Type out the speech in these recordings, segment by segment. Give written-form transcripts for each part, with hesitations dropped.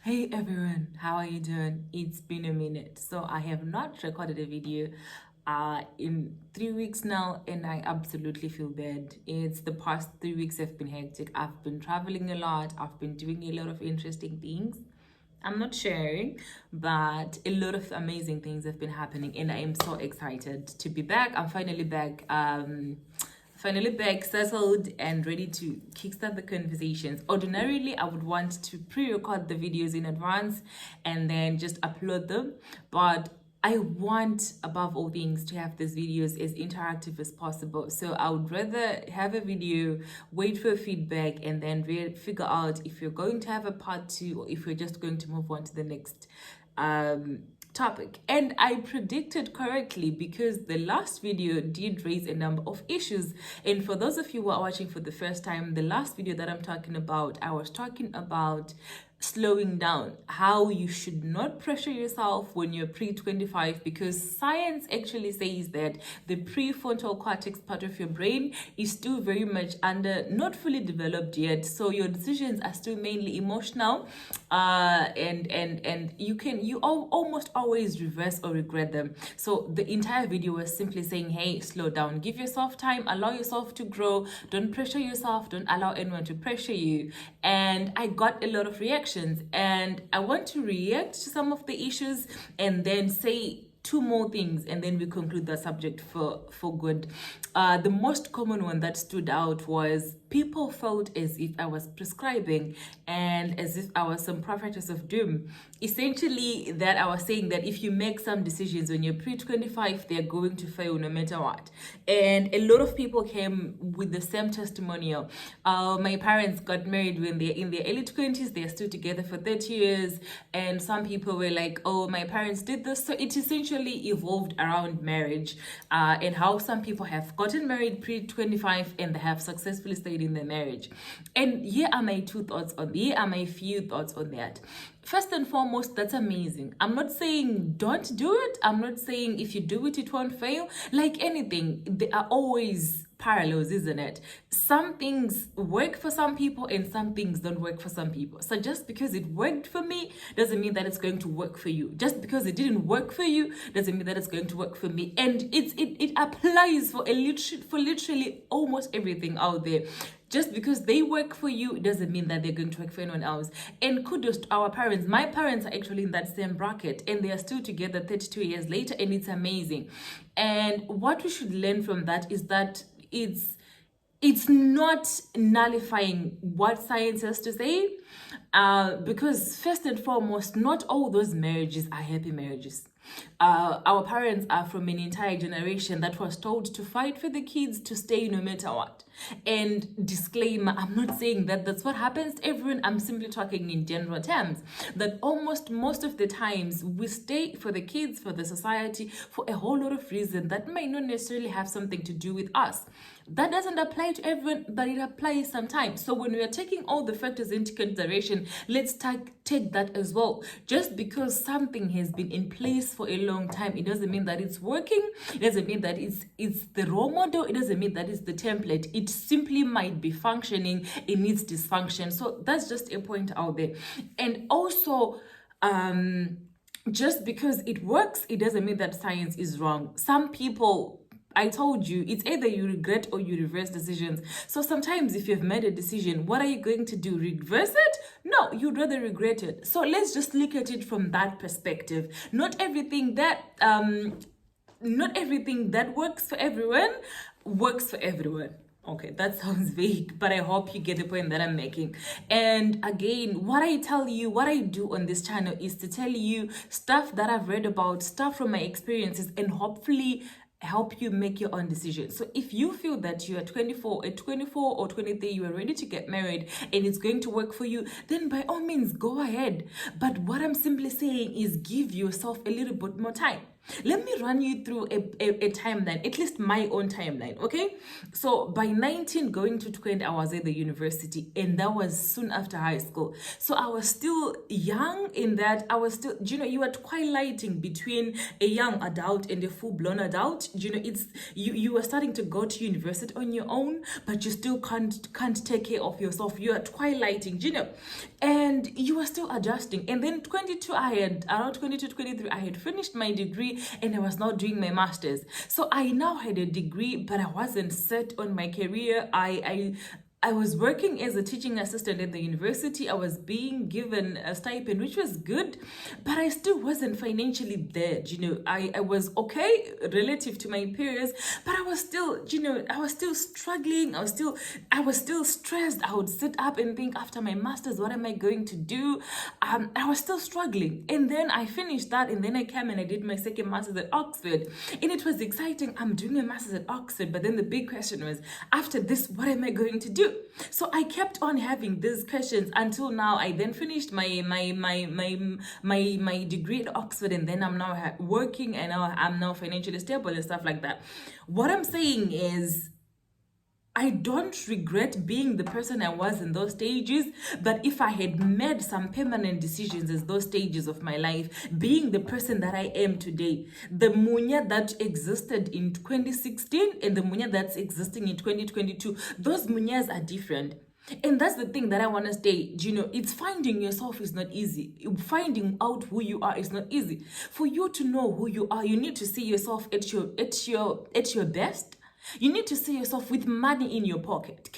Hey everyone, how are you doing? It's been a minute. So I have not recorded a video in 3 weeks now, and I absolutely feel bad. It's the past 3 weeks have been hectic. I've been traveling a lot, I've been doing a lot of interesting things. I'm not sharing, but a lot of amazing things have been happening, and I am so excited to be back. I'm finally back. Finally back, settled, and ready to kickstart the conversations. Ordinarily, I would want to pre-record the videos in advance and then just upload them, but I want, above all things, to have these videos as interactive as possible. So I would rather have a video, wait for feedback, and then figure out if you're going to have a part 2 or if we're just going to move on to the next topic. And I predicted correctly because the last video did raise a number of issues. And for those of you who are watching for the first time, the last video that I'm talking about, I was talking about slowing down, how you should not pressure yourself when you're pre-25, because science actually says that the prefrontal cortex part of your brain is still very much not fully developed yet, so your decisions are still mainly emotional, and you almost always reverse or regret them. So the entire video was simply saying, hey, slow down, give yourself time, allow yourself to grow, don't pressure yourself, don't allow anyone to pressure you. And I got a lot of reactions, and I want to react to some of the issues and then say two more things, and then we conclude the subject for good. The most common one that stood out was people felt as if I was prescribing and as if I was some prophetess of doom. Essentially, that I was saying that if you make some decisions when you're pre-25, they're going to fail no matter what. And a lot of people came with the same testimonial. My parents got married when they're in their early 20s, they're still together for 30 years, and some people were like, oh, my parents did this. So it essentially evolved around marriage, and how some people have gotten married pre-25 and they have successfully stayed in their marriage. And here are my few thoughts on that. First and foremost, that's amazing. I'm not saying don't do it. I'm not saying if you do it, it won't fail. Like anything, there are always parallels, isn't it? Some things work for some people and some things don't work for some people. So just because it worked for me doesn't mean that it's going to work for you. Just because it didn't work for you doesn't mean that it's going to work for me. And it applies for literally almost everything out there. Just because they work for you doesn't mean that they're going to work for anyone else. And kudos to our parents. My parents are actually in that same bracket, and they are still together 32 years later, and it's amazing. And what we should learn from that is that it's not nullifying what science has to say, because first and foremost, not all those marriages are happy marriages. Our parents are from an entire generation that was told to fight for the kids to stay no matter what. And disclaimer, I'm not saying that that's what happens to everyone. I'm simply talking in general terms, that almost most of the times we stay for the kids, for the society, for a whole lot of reasons that may not necessarily have something to do with us. That doesn't apply to everyone, but it applies sometimes. So when we are taking all the factors into consideration, let's take that as well. Just because something has been in place for a long time, it doesn't mean that it's working. It doesn't mean that it's the role model. It doesn't mean that it's the template. It simply might be functioning. It needs dysfunction. So that's just a point out there. And also, just because it works, it doesn't mean that science is wrong. Some people, I told you, it's either you regret or you reverse decisions. So sometimes if you've made a decision, what are you going to do? Reverse it? No, you'd rather regret it. So let's just look at it from that perspective. Not everything that works for everyone works for everyone. Okay, that sounds vague, but I hope you get the point that I'm making. And again, what I do on this channel is to tell you stuff that I've read about, stuff from my experiences, and hopefully help you make your own decision. So if you feel that you are 24 or 23, you are ready to get married and it's going to work for you, then by all means go ahead. But what I'm simply saying is give yourself a little bit more time. Let me run you through a timeline, at least my own timeline, okay? So by 19 going to 20, I was at the university, and that was soon after high school. So I was still young in that I was still, you are twilighting between a young adult and a full-blown adult. You are starting to go to university on your own, but you still can't take care of yourself. You are twilighting, and you are still adjusting. And then 22, around 22, 23, I had finished my degree and I was now doing my master's. So I now had a degree, but I wasn't set on my career. I was working as a teaching assistant at the university. I was being given a stipend, which was good, but I still wasn't financially there. I was okay relative to my peers, but I was still, I was still struggling. I was still stressed. I would sit up and think, after my master's, what am I going to do? I was still struggling. And then I finished that, and then I came and I did my second master's at Oxford. And it was exciting. I'm doing a master's at Oxford, but then the big question was, after this, what am I going to do? So I kept on having these questions until now. I then finished my degree at Oxford, and then I'm now working, and I'm now financially stable and stuff like that. What I'm saying is, I don't regret being the person I was in those stages, but if I had made some permanent decisions as those stages of my life, being the person that I am today, the Munya that existed in 2016 and the Munya that's existing in 2022, those Munyas are different. And that's the thing that I want to say. It's finding yourself is not easy. Finding out who you are is not easy. For you to know who you are, you need to see yourself at your best. You need to see yourself with money in your pocket.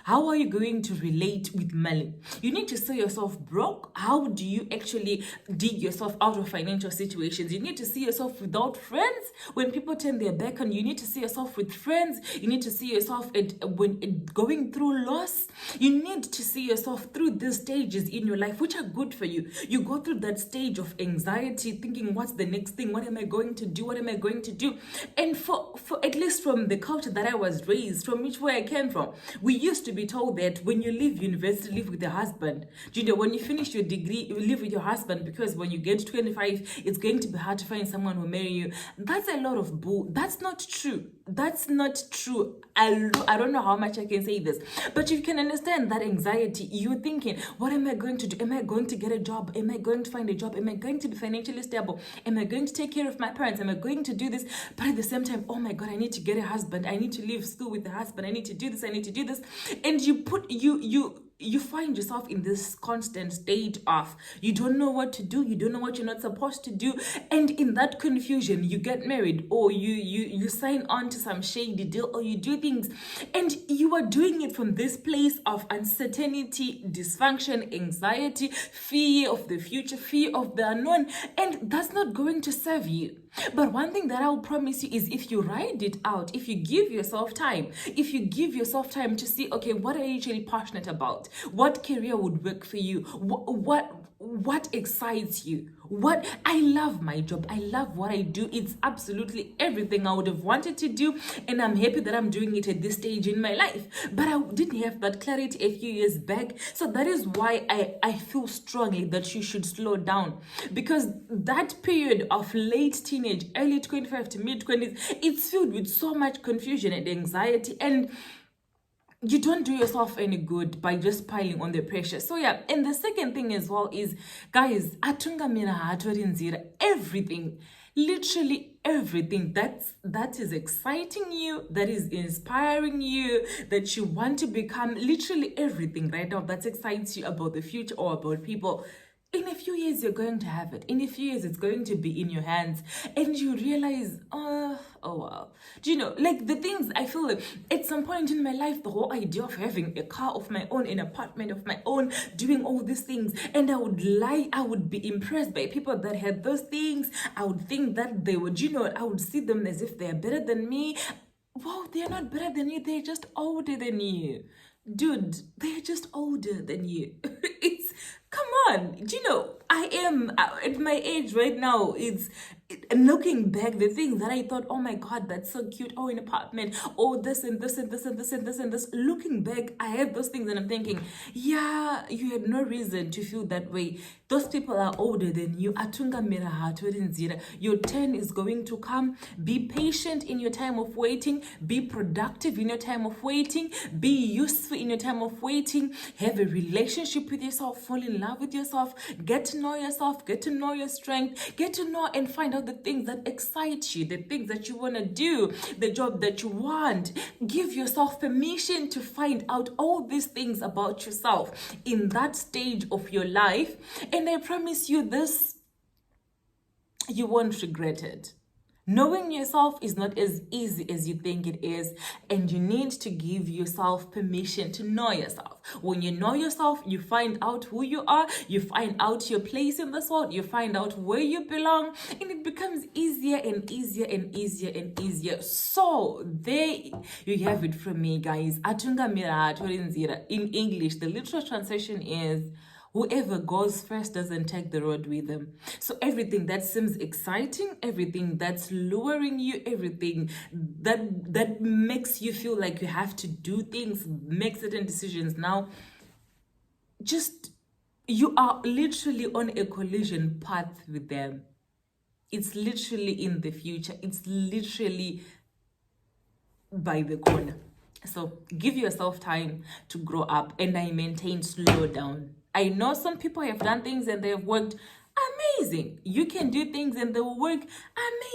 How are you going to relate with money? You need to see yourself broke. How do you actually dig yourself out of financial situations? You need to see yourself without friends. When people turn their back on you, you need to see yourself with friends. You need to see yourself when going through loss. You need to see yourself through these stages in your life, which are good for you. You go through that stage of anxiety, thinking, what's the next thing? What am I going to do? What am I going to do? And for at least from the culture that I was raised, from where I came from, we used to be told that when you leave university, live with your husband. When you finish your degree, you live with your husband, because when you get to 25, it's going to be hard to find someone who will marry you. That's a lot of bull. That's not true. That's not true. I don't know how much I can say this, but you can understand that anxiety. You're thinking, what am I going to do? Am I going to get a job? Am I going to find a job? Am I going to be financially stable? Am I going to take care of my parents? Am I going to do this? But at the same time, oh my God, I need to get a husband. I need to leave school with the husband. I need to do this. I need to do this. And you find yourself in this constant state of, you don't know what to do, you don't know what you're not supposed to do, and in that confusion, you get married, or you sign on to some shady deal, or you do things, and you are doing it from this place of uncertainty, dysfunction, anxiety, fear of the future, fear of the unknown, and that's not going to serve you. But one thing that I'll promise you is, if you ride it out, if you give yourself time, to see, okay, what are you actually passionate about? What career would work for you? What excites you? I love my job. I love what I do. It's absolutely everything I would have wanted to do, and I'm happy that I'm doing it at this stage in my life. But I didn't have that clarity a few years back. So that is why I feel strongly that you should slow down, because that period of late teenage, early 25 to mid 20s, it's filled with so much confusion and anxiety, and you don't do yourself any good by just piling on the pressure. So yeah, and the second thing as well is, guys, everything, literally everything that is exciting you, that is inspiring you, that you want to become, literally everything right now that excites you about the future or about people. In a few years, you're going to have it. In a few years, it's going to be in your hands. And you realize, oh wow. Like the things, I feel like at some point in my life, the whole idea of having a car of my own, an apartment of my own, doing all these things. And I would be impressed by people that had those things. I would think that they would, I would see them as if they're better than me. Wow, they're not better than you. They're just older than you. Dude, they're just older than you. Come on, I am at my age right now. And looking back, the things that I thought, oh my God, that's so cute. Oh, an apartment. Oh, this and this and this and this and this and this. Looking back, I have those things and I'm thinking, yeah, you had no reason to feel that way. Those people are older than you. Atunga miraha nzira. Your turn is going to come. Be patient in your time of waiting. Be productive in your time of waiting. Be useful in your time of waiting. Have a relationship with yourself. Fall in love with yourself. Get to know yourself. Get to know your strength. Get to know and find out the things that excite you, the things that you want to do, the job that you want. Give yourself permission to find out all these things about yourself in that stage of your life. And I promise you this, you won't regret it. Knowing yourself is not as easy as you think it is, and you need to give yourself permission to know yourself. When you know yourself, you find out who you are, you find out your place in this world, you find out where you belong, and it becomes easier and easier and easier and easier. So there you have it from me, guys. Atunga mira torinzira. In English, the literal translation is, whoever goes first doesn't take the road with them. So everything that seems exciting, everything that's luring you, everything that makes you feel like you have to do things, make certain decisions now, just, you are literally on a collision path with them. It's literally in the future. It's literally by the corner. So give yourself time to grow up, and I maintain slow down. I know some people have done things and they have worked amazing. You can do things and they will work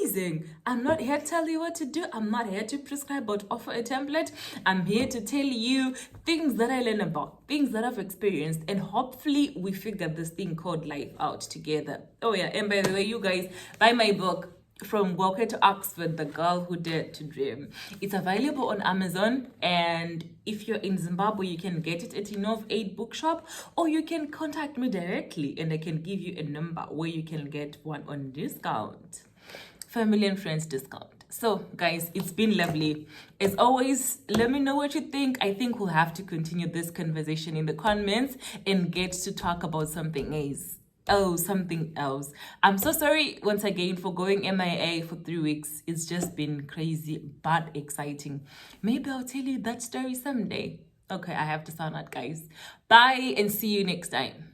amazing. I'm not here to tell you what to do. I'm not here to prescribe or to offer a template. I'm here to tell you things that I learn about, things that I've experienced, and hopefully we figure this thing called life out together. Oh yeah, and by the way, you guys, buy my book, From Walker to Oxford, The Girl Who Dared to Dream. It's available on Amazon, and if you're in Zimbabwe, you can get it at Innov 8 Bookshop, or you can contact me directly and I can give you a number where you can get one on discount. Family and friends discount. So guys, it's been lovely. As always, let me know what you think. I think we'll have to continue this conversation in the comments and get to talk about something else. Something else. I'm so sorry once again for going MIA for 3 weeks. It's just been crazy but exciting. Maybe I'll tell you that story someday. Okay, I have to sign out, guys. Bye and see you next time.